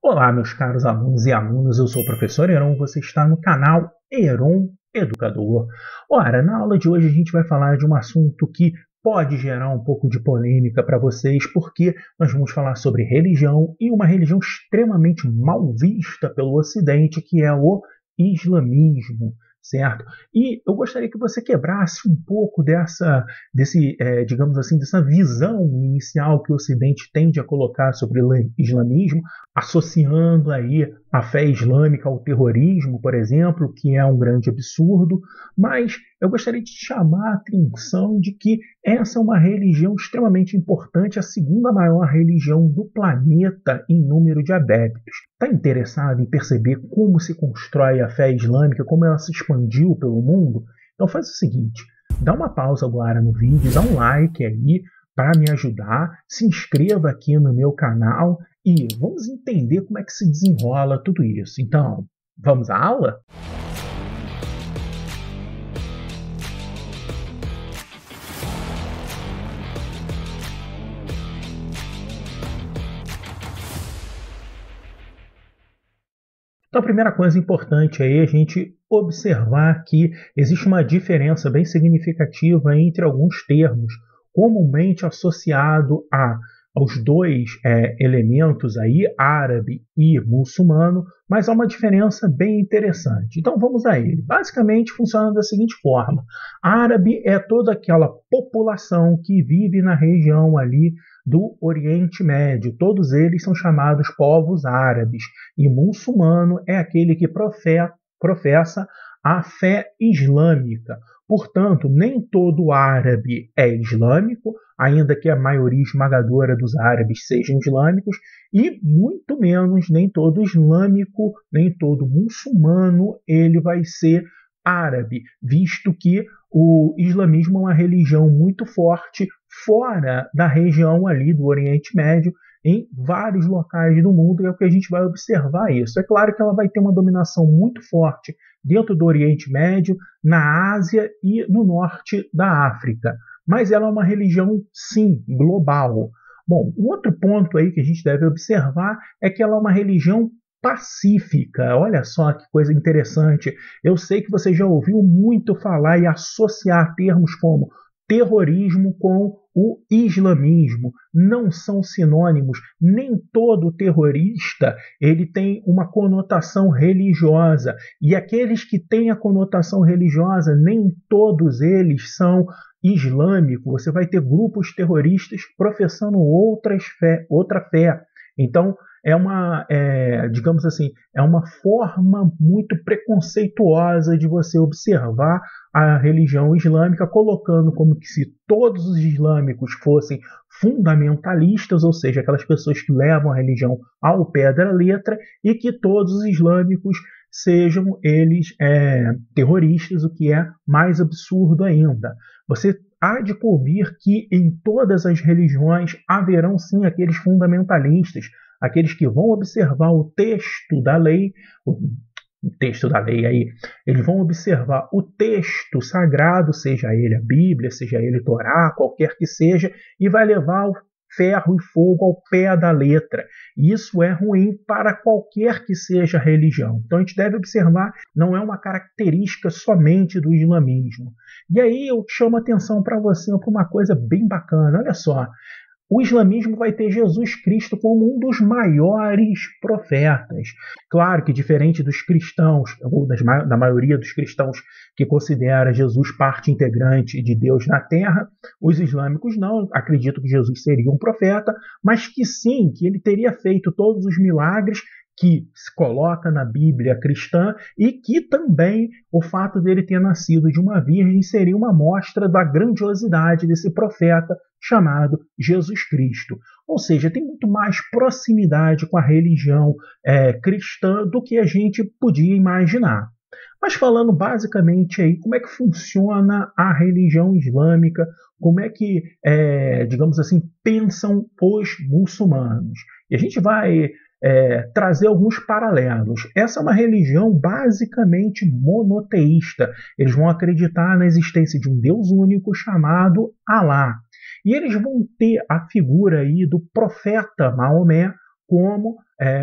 Olá, meus caros alunos e alunas, eu sou o professor Heron, você está no canal Heron Educador. Ora, na aula de hoje a gente vai falar de um assunto que pode gerar um pouco de polêmica para vocês, porque nós vamos falar sobre religião e uma religião extremamente mal vista pelo Ocidente, que é o islamismo, certo? E eu gostaria que você quebrasse um pouco digamos assim, dessa visão inicial que o Ocidente tende a colocar sobre o islamismo, associando aí a fé islâmica ao terrorismo, por exemplo, que é um grande absurdo, mas eu gostaria de chamar a atenção de que essa é uma religião extremamente importante, a segunda maior religião do planeta em número de adeptos. Está interessado em perceber como se constrói a fé islâmica, como ela se expandiu pelo mundo? Então faz o seguinte, dá uma pausa agora no vídeo, dá um like aí para me ajudar, se inscreva aqui no meu canal e vamos entender como é que se desenrola tudo isso. Então, vamos à aula? Então, a primeira coisa importante aí é a gente observar que existe uma diferença bem significativa entre alguns termos comumente associados aos dois elementos aí, árabe e muçulmano, mas há uma diferença bem interessante. Então vamos a ele. Basicamente funciona da seguinte forma: árabe é toda aquela população que vive na região ali do Oriente Médio. Todos eles são chamados povos árabes. E muçulmano é aquele que professa a fé islâmica. Portanto, nem todo árabe é islâmico, ainda que a maioria esmagadora dos árabes sejam islâmicos, e muito menos nem todo islâmico, nem todo muçulmano ele vai ser árabe, visto que o islamismo é uma religião muito forte fora da região ali do Oriente Médio, em vários locais do mundo, e é o que a gente vai observar isso. É claro que ela vai ter uma dominação muito forte dentro do Oriente Médio, na Ásia e no norte da África. Mas ela é uma religião, sim, global. Bom, um outro ponto aí que a gente deve observar é que ela é uma religião pacífica. Olha só que coisa interessante. Eu sei que você já ouviu muito falar e associar termos como terrorismo com o islamismo. Não são sinônimos. Nem todo terrorista ele tem uma conotação religiosa. E aqueles que têm a conotação religiosa, nem todos eles são islâmicos. Você vai ter grupos terroristas professando outra fé. Então, digamos assim, é uma forma muito preconceituosa de você observar a religião islâmica, colocando como que se todos os islâmicos fossem fundamentalistas, ou seja, aquelas pessoas que levam a religião ao pé da letra, e que todos os islâmicos sejam eles terroristas, o que é mais absurdo ainda. Você há de convir que em todas as religiões haverão sim aqueles fundamentalistas, aqueles que vão observar o texto da lei, aí, eles vão observar o texto sagrado, seja ele a Bíblia, seja ele a Torá, qualquer que seja, e vai levar o ferro e fogo ao pé da letra. Isso é ruim para qualquer que seja a religião. Então a gente deve observar, não é uma característica somente do islamismo. E aí eu chamo a atenção para você para uma coisa bem bacana. Olha só, o islamismo vai ter Jesus Cristo como um dos maiores profetas. Claro que diferente dos cristãos, ou da maioria dos cristãos que considera Jesus parte integrante de Deus na Terra, os islâmicos não acreditam que Jesus seria um profeta, mas que sim, que ele teria feito todos os milagres que se coloca na Bíblia cristã, e que também o fato dele ter nascido de uma virgem seria uma mostra da grandiosidade desse profeta chamado Jesus Cristo. Ou seja, tem muito mais proximidade com a religião cristã do que a gente podia imaginar. Mas falando basicamente aí como é que funciona a religião islâmica, como é que, digamos assim, pensam os muçulmanos. E a gente vai trazer alguns paralelos. Essa é uma religião basicamente monoteísta. Eles vão acreditar na existência de um Deus único chamado Alá. E eles vão ter a figura aí do profeta Maomé como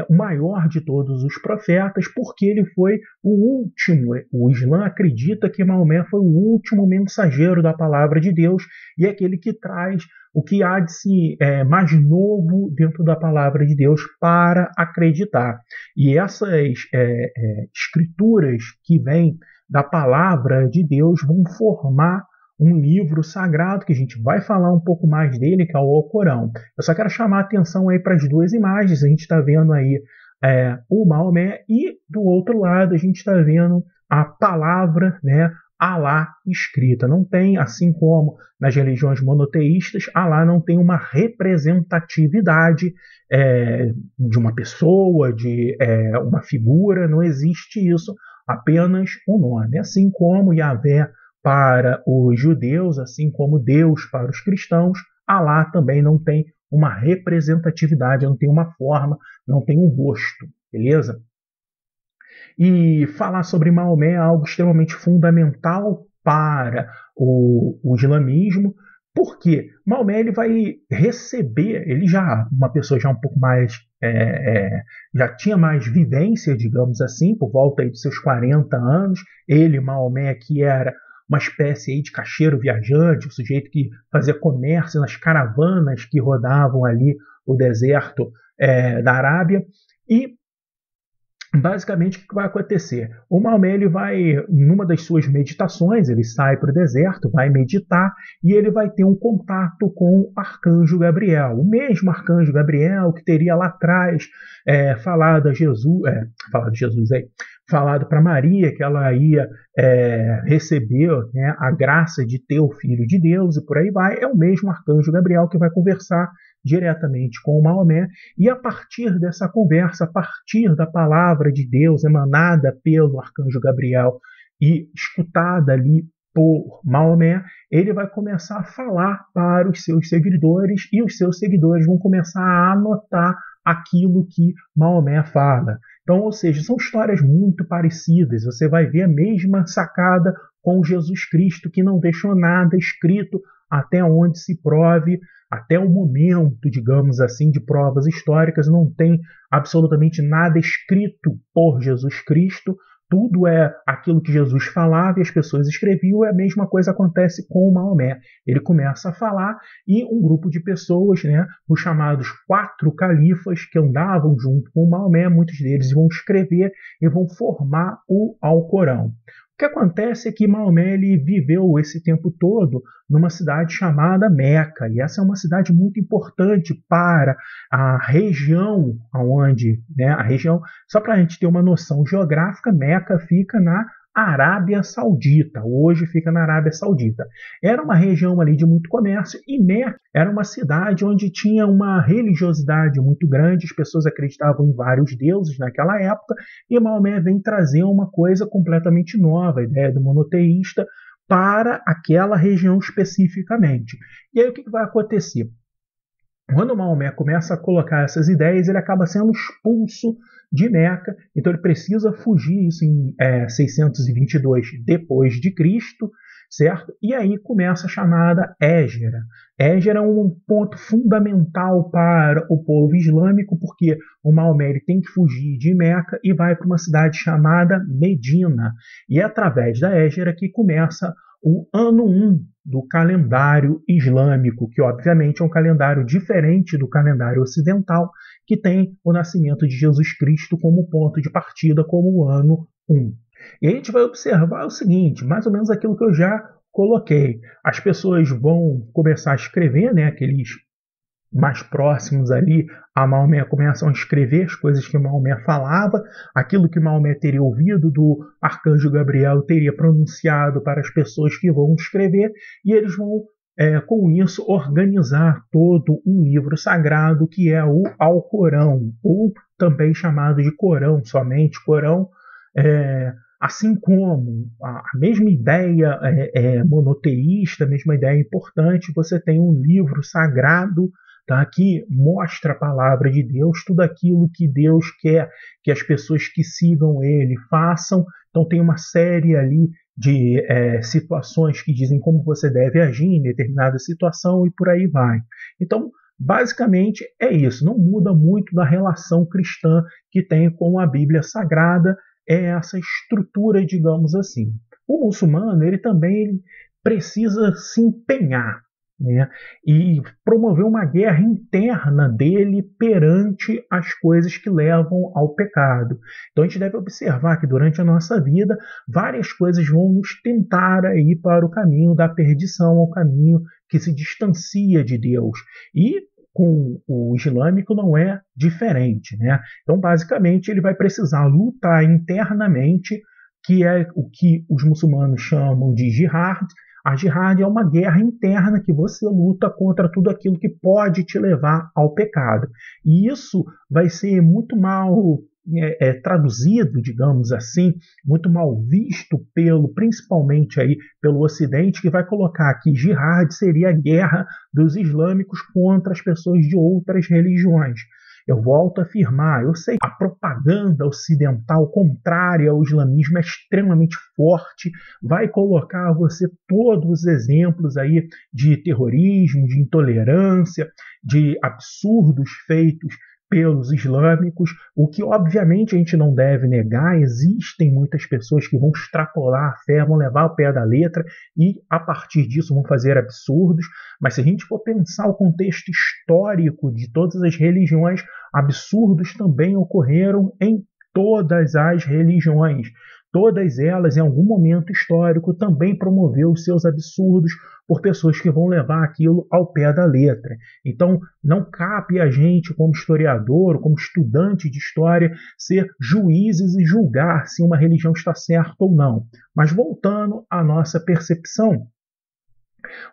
o maior de todos os profetas, porque ele foi o último. O Islã acredita que Maomé foi o último mensageiro da palavra de Deus e é aquele que traz o que há de se mais novo dentro da palavra de Deus para acreditar. E essas escrituras que vêm da palavra de Deus vão formar um livro sagrado, que a gente vai falar um pouco mais dele, que é o Alcorão. Eu só quero chamar a atenção aí para as duas imagens. A gente está vendo aí o Maomé e, do outro lado, a gente está vendo a palavra, né, Alá escrita. Não tem, assim como nas religiões monoteístas, Alá não tem uma representatividade de uma pessoa, de uma figura, não existe isso, apenas um nome. Assim como Yahvé para os judeus, assim como Deus para os cristãos, Alá também não tem uma representatividade, não tem uma forma, não tem um rosto, beleza? E falar sobre Maomé é algo extremamente fundamental para o islamismo, porque Maomé ele vai receber, ele já uma pessoa já um pouco mais já tinha mais vivência, digamos assim, por volta aí dos seus 40 anos. Ele, Maomé, que era uma espécie aí de caixeiro viajante, um sujeito que fazia comércio nas caravanas que rodavam ali o deserto da Arábia. E basicamente, o que vai acontecer? O Maomé ele vai, numa das suas meditações, ele sai para o deserto, vai meditar e ele vai ter um contato com o arcanjo Gabriel. O mesmo arcanjo Gabriel que teria lá atrás falado a Jesus, falado para Maria que ela ia receber, né, a graça de ter o Filho de Deus e por aí vai. É o mesmo arcanjo Gabriel que vai conversar diretamente com o Maomé, e a partir dessa conversa, a partir da palavra de Deus emanada pelo arcanjo Gabriel e escutada ali por Maomé, ele vai começar a falar para os seus seguidores e os seus seguidores vão começar a anotar aquilo que Maomé fala. Então, ou seja, são histórias muito parecidas. Você vai ver a mesma sacada com Jesus Cristo, que não deixou nada escrito até onde se prove. Até o momento, digamos assim, de provas históricas, não tem absolutamente nada escrito por Jesus Cristo. Tudo é aquilo que Jesus falava e as pessoas escreviam. E a mesma coisa acontece com o Maomé. Ele começa a falar e um grupo de pessoas, né, os chamados 4 califas que andavam junto com o Maomé, muitos deles vão escrever e vão formar o Alcorão. O que acontece é que Maomé ele viveu esse tempo todo numa cidade chamada Meca, e essa é uma cidade muito importante para a região onde, né, a região, só para a gente ter uma noção geográfica, Meca fica na Arábia Saudita, hoje fica na Arábia Saudita. Era uma região ali de muito comércio e Meca era uma cidade onde tinha uma religiosidade muito grande, as pessoas acreditavam em vários deuses naquela época e Maomé vem trazer uma coisa completamente nova, a ideia do monoteísta para aquela região especificamente. E aí o que vai acontecer? Quando Maomé começa a colocar essas ideias, ele acaba sendo expulso de Meca, então ele precisa fugir, isso em 622 depois de Cristo, certo? E aí começa a chamada Hégera. Hégera é um ponto fundamental para o povo islâmico, porque o Maomé ele tem que fugir de Meca e vai para uma cidade chamada Medina. E é através da Hégera que começa o ano 1 do calendário islâmico, que obviamente é um calendário diferente do calendário ocidental, que tem o nascimento de Jesus Cristo como ponto de partida, como o ano 1. E a gente vai observar o seguinte, mais ou menos aquilo que eu já coloquei. As pessoas vão começar a escrever, né, aqueles mais próximos ali a Maomé começam a escrever as coisas que Maomé falava, aquilo que Maomé teria ouvido do arcanjo Gabriel teria pronunciado para as pessoas que vão escrever, e eles vão, com isso, organizar todo um livro sagrado que é o Alcorão, ou também chamado de Corão, somente Corão, assim como a mesma ideia monoteísta, a mesma ideia importante, você tem um livro sagrado, tá, que mostra a palavra de Deus, tudo aquilo que Deus quer que as pessoas que sigam ele façam. Então tem uma série ali de situações que dizem como você deve agir em determinada situação e por aí vai. Então basicamente é isso, não muda muito da relação cristã que tem com a Bíblia Sagrada, é essa estrutura, digamos assim. O muçulmano, ele também precisa se empenhar, né, e promover uma guerra interna dele perante as coisas que levam ao pecado. Então a gente deve observar que durante a nossa vida várias coisas vão nos tentar a ir para o caminho da perdição, ao caminho que se distancia de Deus. E com o islâmico não é diferente, né? Então, basicamente, ele vai precisar lutar internamente, que é o que os muçulmanos chamam de jihad. A jihad é uma guerra interna que você luta contra tudo aquilo que pode te levar ao pecado. E isso vai ser muito mal traduzido, digamos assim, muito mal visto principalmente aí pelo Ocidente, que vai colocar que jihad seria a guerra dos islâmicos contra as pessoas de outras religiões. Eu volto a afirmar, eu sei, a propaganda ocidental contrária ao islamismo é extremamente forte, vai colocar a você todos os exemplos aí de terrorismo, de intolerância, de absurdos feitos pelos islâmicos, o que obviamente a gente não deve negar. Existem muitas pessoas que vão extrapolar a fé, vão levar ao pé da letra e a partir disso vão fazer absurdos, mas se a gente for pensar o contexto histórico de todas as religiões, absurdos também ocorreram em todas as religiões. Todas elas, em algum momento histórico, também promoveu os seus absurdos por pessoas que vão levar aquilo ao pé da letra. Então, não cabe a gente, como historiador, como estudante de história, ser juízes e julgar se uma religião está certa ou não. Mas voltando à nossa percepção,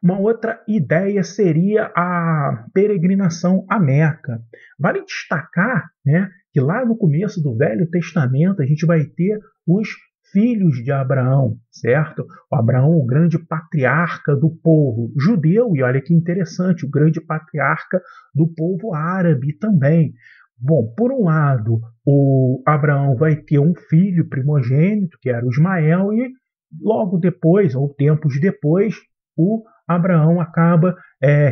uma outra ideia seria a peregrinação a Meca. Vale destacar, né, que lá no começo do Velho Testamento a gente vai ter os filhos de Abraão, certo? O Abraão, o grande patriarca do povo judeu, e olha que interessante, o grande patriarca do povo árabe também. Bom, por um lado, o Abraão vai ter um filho primogênito, que era o Ismael, e logo depois, ou tempos depois, o Abraão acaba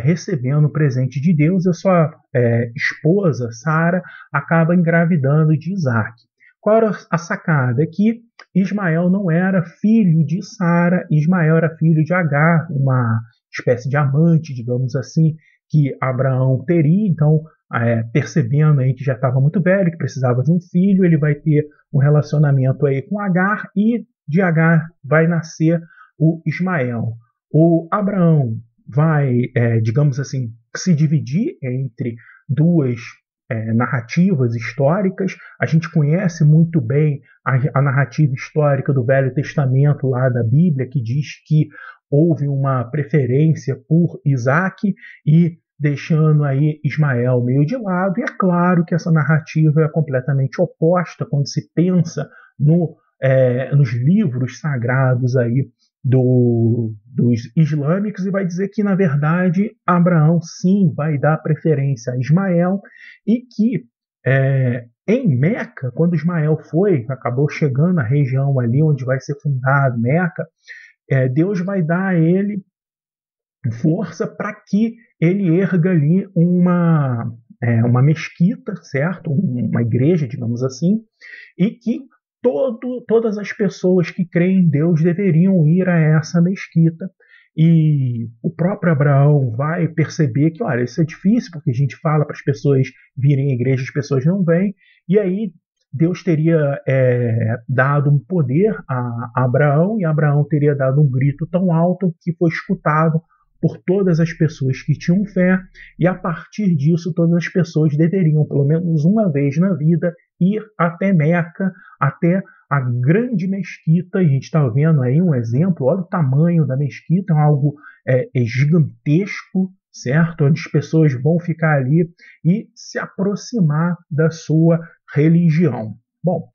recebendo o presente de Deus e a sua esposa, Sara, acaba engravidando de Isaac. Qual era a sacada? É que Ismael não era filho de Sara, Ismael era filho de Agar, uma espécie de amante, digamos assim, que Abraão teria. Então, percebendo aí que já estava muito velho, que precisava de um filho, ele vai ter um relacionamento aí com Agar e de Agar vai nascer o Ismael. O Abraão vai, digamos assim, se dividir entre duas narrativas históricas. A gente conhece muito bem a narrativa histórica do Velho Testamento, lá da Bíblia, que diz que houve uma preferência por Isaac e deixando aí Ismael meio de lado. E é claro que essa narrativa é completamente oposta quando se pensa nos livros sagrados aí dos islâmicos, e vai dizer que, na verdade, Abraão sim vai dar preferência a Ismael e que em Meca, quando Ismael acabou chegando à região ali onde vai ser fundado Meca, Deus vai dar a ele força para que ele erga ali uma mesquita, certo? Uma igreja, digamos assim, e que todas as pessoas que creem em Deus deveriam ir a essa mesquita. E o próprio Abraão vai perceber que, olha, isso é difícil, porque a gente fala para as pessoas virem à igreja, as pessoas não vêm, e aí Deus teria dado um poder a Abraão, e Abraão teria dado um grito tão alto que foi escutado por todas as pessoas que tinham fé, e a partir disso todas as pessoas deveriam, pelo menos uma vez na vida, ir até Meca, até a grande mesquita. E a gente está vendo aí um exemplo, olha o tamanho da mesquita, é algo gigantesco, certo? Onde as pessoas vão ficar ali e se aproximar da sua religião. Bom,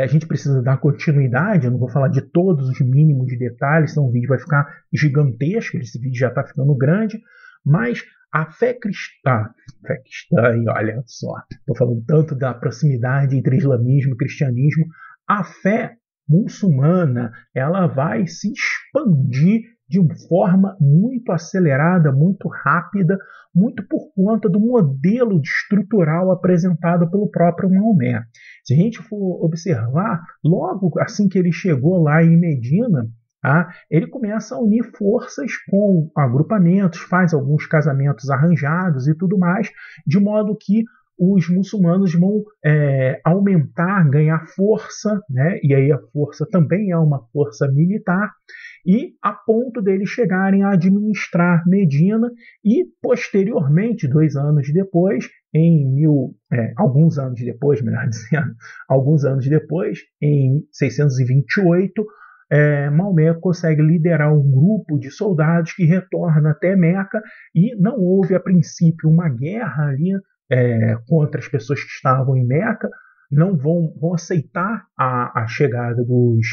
a gente precisa dar continuidade, eu não vou falar de todos os mínimos detalhes, senão o vídeo vai ficar gigantesco, esse vídeo já está ficando grande, mas a fé cristã, e olha só, estou falando tanto da proximidade entre islamismo e cristianismo, a fé muçulmana ela vai se expandir de uma forma muito acelerada, muito rápida, muito por conta do modelo estrutural apresentado pelo próprio Maomé. Se a gente for observar, logo assim que ele chegou lá em Medina, ele começa a unir forças com agrupamentos, faz alguns casamentos arranjados e tudo mais, de modo que os muçulmanos vão aumentar, ganhar força, né? E aí a força também é uma força militar, e a ponto deles chegarem a administrar Medina e, posteriormente, 2 anos depois, alguns anos depois, melhor dizendo, alguns anos depois, em 628, Maomé consegue liderar um grupo de soldados que retorna até Meca, e não houve, a princípio, uma guerra ali contra as pessoas que estavam em Meca, não vão aceitar a chegada dos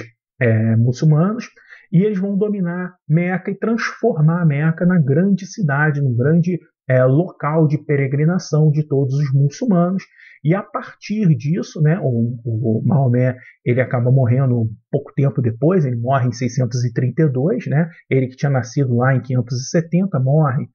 muçulmanos, e eles vão dominar Meca e transformar Meca na grande cidade, no grande local de peregrinação de todos os muçulmanos. E a partir disso, né, o Maomé ele acaba morrendo pouco tempo depois, ele morre em 632, né, ele que tinha nascido lá em 570, morre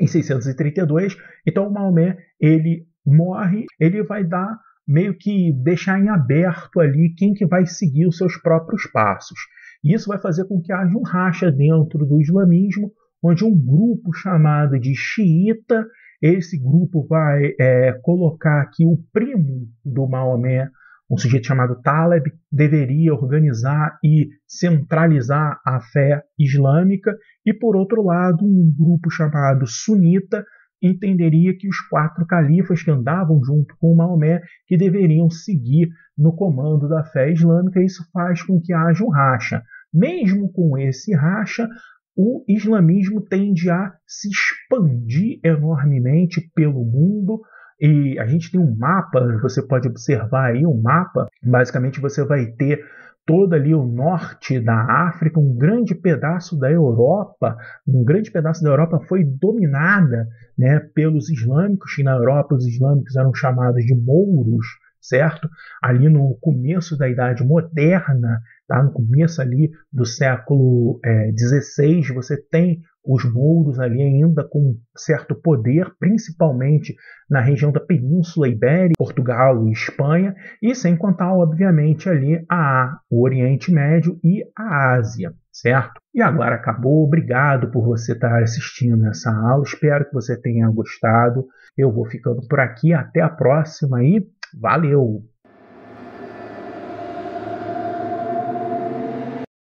em 632. Então o Maomé ele morre, ele vai dar meio que deixar em aberto ali quem que vai seguir os seus próprios passos. E isso vai fazer com que haja um racha dentro do islamismo, onde um grupo chamado de xiita, esse grupo vai colocar que o primo do Maomé, um sujeito chamado Taleb, deveria organizar e centralizar a fé islâmica, e por outro lado um grupo chamado sunita entenderia que os 4 califas que andavam junto com Maomé que deveriam seguir no comando da fé islâmica. Isso faz com que haja um racha. Mesmo com esse racha, o islamismo tende a se expandir enormemente pelo mundo. E a gente tem um mapa, você pode observar aí um mapa, basicamente você vai ter todo ali o norte da África, um grande pedaço da Europa foi dominada, né, pelos islâmicos, e na Europa os islâmicos eram chamados de mouros, certo? Ali no começo da Idade Moderna, no começo ali do século XVI, você tem os mouros ali ainda com certo poder, principalmente na região da Península Ibérica, Portugal e Espanha, e sem contar, obviamente, ali o Oriente Médio e a Ásia, certo? E agora acabou. Obrigado por você estar assistindo essa aula, espero que você tenha gostado. Eu vou ficando por aqui, até a próxima e valeu!